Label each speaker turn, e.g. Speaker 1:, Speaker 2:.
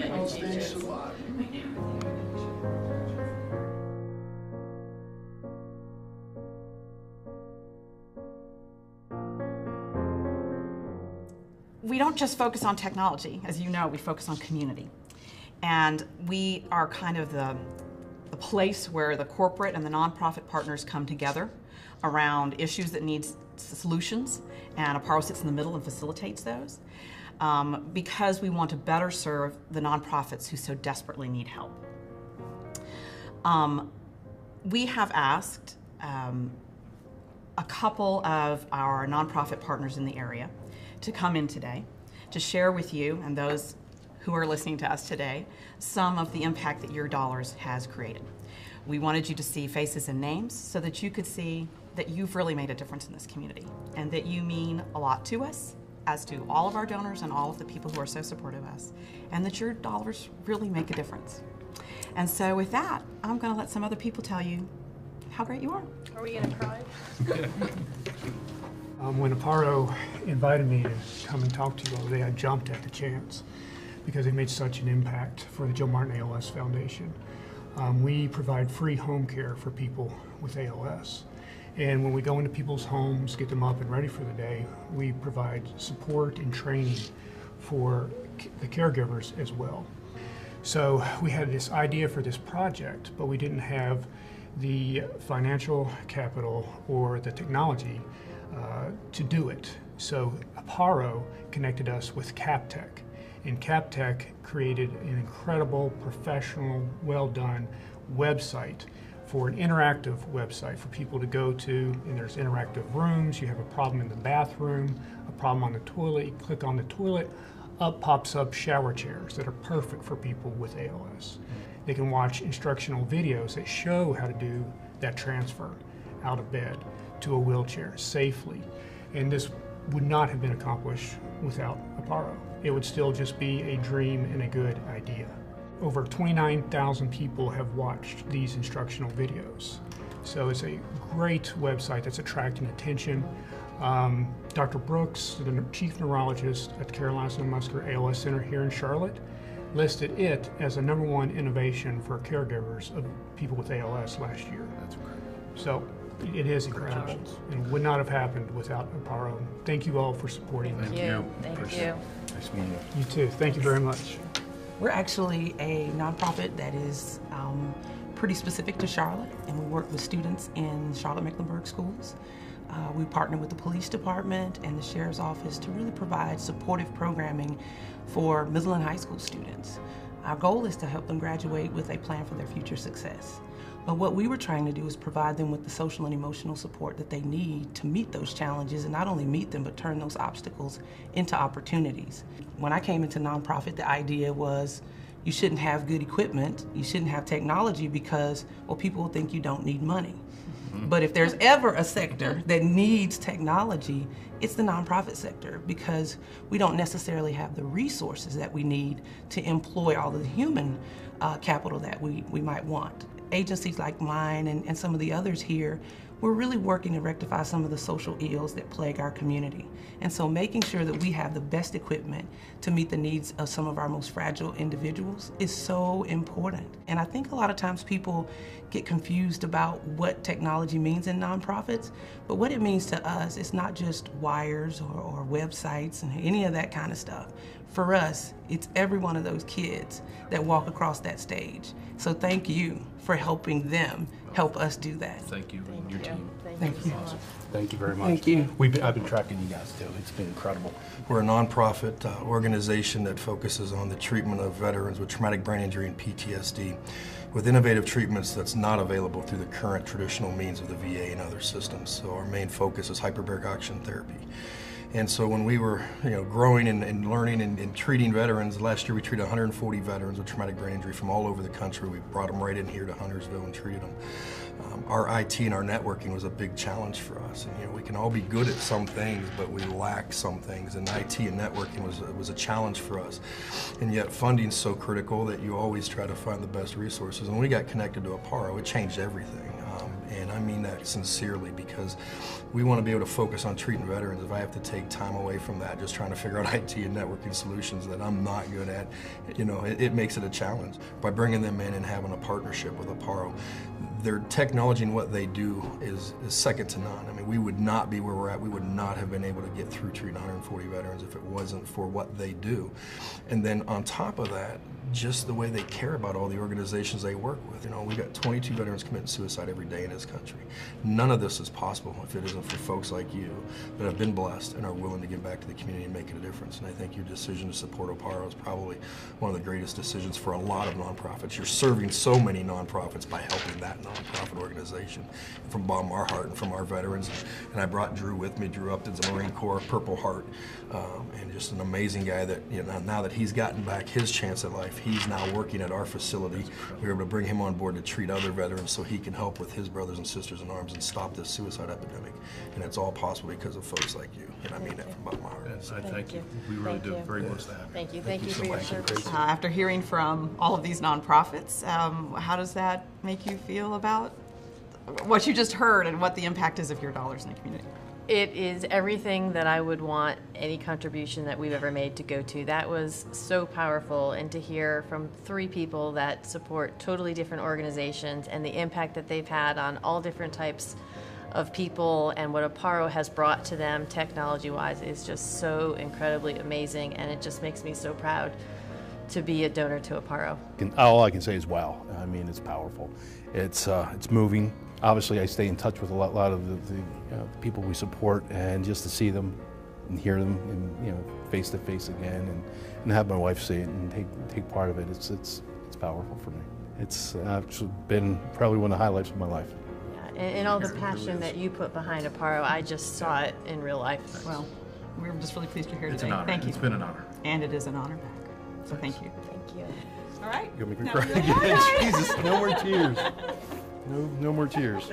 Speaker 1: Oh, thanks a lot.
Speaker 2: We don't just focus on technology. As you know, we focus on community. And we are kind of the place where the corporate and the nonprofit partners come together around issues that need solutions, and Apparo sits in the middle and facilitates those because we want to better serve the nonprofits who so desperately need help. We have asked a couple of our nonprofit partners in the area to come in today to share with you and those who are listening to us today some of the impact that your dollars has created. We wanted you to see faces and names so that you could see that you've really made a difference in this community and that you mean a lot to us, as to all of our donors and all of the people who are so supportive of us, and that your dollars really make a difference. And so with that, I'm going to let some other people tell you how great you are.
Speaker 3: Are we going to cry?
Speaker 1: When Apparo invited me to come and talk to you all today, I jumped at the chance because it made such an impact for the Joe Martin ALS Foundation. We provide free home care for people with ALS. And when we go into people's homes, get them up and ready for the day, we provide support and training for the caregivers as well. So we had this idea for this project, but we didn't have the financial capital or the technology to do it. So Apparo connected us with CapTech, and CapTech created an incredible, professional, well-done website for an interactive website for people to go to, and there's interactive rooms. You have a problem in the bathroom, a problem on the toilet, you click on the toilet, up pops up shower chairs that are perfect for people with ALS. They can watch instructional videos that show how to do that transfer out of bed to a wheelchair safely. And this would not have been accomplished without Apparo. It would still just be a dream and a good idea. Over 29,000 people have watched these instructional videos. So it's a great website that's attracting attention. Dr. Brooks, the chief neurologist at the Carolina Muscular ALS Center here in Charlotte, listed it as the #1 innovation for caregivers of people with ALS last year.
Speaker 4: That's great.
Speaker 1: So it is incredible and would not have happened without Apparo. Thank you all for supporting them.
Speaker 4: Thank you.
Speaker 3: Thank you.
Speaker 4: Nice meeting you.
Speaker 1: You too. Thank you very much.
Speaker 5: We're actually a nonprofit that is pretty specific to Charlotte, and we work with students in Charlotte-Mecklenburg schools. We partner with the police department and the sheriff's office to really provide supportive programming for middle and high school students. Our goal is to help them graduate with a plan for their future success. But what we were trying to do is provide them with the social and emotional support that they need to meet those challenges, and not only meet them, but turn those obstacles into opportunities. When I came into nonprofit, the idea was you shouldn't have good equipment, you shouldn't have technology because, well, people will think you don't need money. But if there's ever a sector that needs technology, it's the nonprofit sector, because we don't necessarily have the resources that we need to employ all of the human capital that we might want. Agencies like mine and some of the others here, we're really working to rectify some of the social ills that plague our community. And so making sure that we have the best equipment to meet the needs of some of our most fragile individuals is so important. And I think a lot of times people get confused about what technology means in nonprofits, but what it means to us is not just wires or websites and any of that kind of stuff. For us, it's every one of those kids that walk across that stage. So thank you for helping them help us do that.
Speaker 4: Thank you and your team.
Speaker 5: Thank you.
Speaker 4: Awesome. Thank you very much.
Speaker 5: Thank you.
Speaker 4: I've been tracking you guys too. It's been incredible.
Speaker 6: We're a nonprofit organization that focuses on the treatment of veterans with traumatic brain injury and PTSD with innovative treatments that's not available through the current traditional means of the VA and other systems. So our main focus is hyperbaric oxygen therapy. And so when we were growing and learning and treating veterans, last year we treated 140 veterans with traumatic brain injury from all over the country. We brought them right in here to Huntersville and treated them. Our IT and our networking was a big challenge for us. And we can all be good at some things, but we lack some things. And IT and networking was a challenge for us. And yet funding's so critical that you always try to find the best resources. And when we got connected to Apparo, it changed everything. And I mean that sincerely, because we want to be able to focus on treating veterans. If I have to take time away from that, just trying to figure out IT and networking solutions that I'm not good at, you know, it makes it a challenge. By bringing them in and having a partnership with Apparo, their technology and what they do is second to none. I mean, we would not be where we're at. We would not have been able to get through treating 140 veterans if it wasn't for what they do. And then on top of that, just the way they care about all the organizations they work with. You know, we got 22 veterans committing suicide every day in this country. None of this is possible if it isn't for folks like you that have been blessed and are willing to give back to the community and make a difference. And I think your decision to support Apparo is probably one of the greatest decisions for a lot of nonprofits. You're serving so many nonprofits by helping that nonprofit organization. From Bob Marhart and from our veterans. And I brought Drew with me. Drew Upton's a Marine Corps, Purple Heart, and just an amazing guy that, you know, now that he's gotten back his chance at life, he's now working at our facility. We were able to bring him on board to treat other veterans so he can help with his brothers and sisters in arms and stop this suicide epidemic. And it's all possible because of folks like you. And I mean that from bottom of my heart.
Speaker 3: Yes, I thank you. We really do. Very much to have you.
Speaker 7: Thank you. Thank you for your service.
Speaker 2: After hearing from all of these nonprofits, how does that make you feel about what you just heard and what the impact is of your dollars in the community?
Speaker 7: It is everything that I would want any contribution that we've ever made to go to. That was so powerful, and to hear from 3 people that support totally different organizations and the impact that they've had on all different types of people and what Apparo has brought to them technology-wise is just so incredibly amazing, and it just makes me so proud to be a donor to Apparo.
Speaker 3: All I can say is wow. I mean, it's powerful. It's moving. Obviously, I stay in touch with a lot of the people we support, and just to see them and hear them, and, you know, face to face again, and have my wife see it and take part of it. It's powerful for me. It's actually been probably one of the highlights of my life.
Speaker 7: Yeah, and all the passion that you put behind Apparo, I just saw it in real life.
Speaker 2: Well, we're just really pleased you're here
Speaker 3: It's
Speaker 2: today.
Speaker 3: an honor.
Speaker 2: Thank you.
Speaker 3: It's been an honor.
Speaker 2: And it is an honor back. So thank you.
Speaker 7: Thank you.
Speaker 2: All right.
Speaker 3: You'll make me
Speaker 2: Now
Speaker 3: cry
Speaker 2: we're-
Speaker 3: again. Jesus, no more tears. No more tears.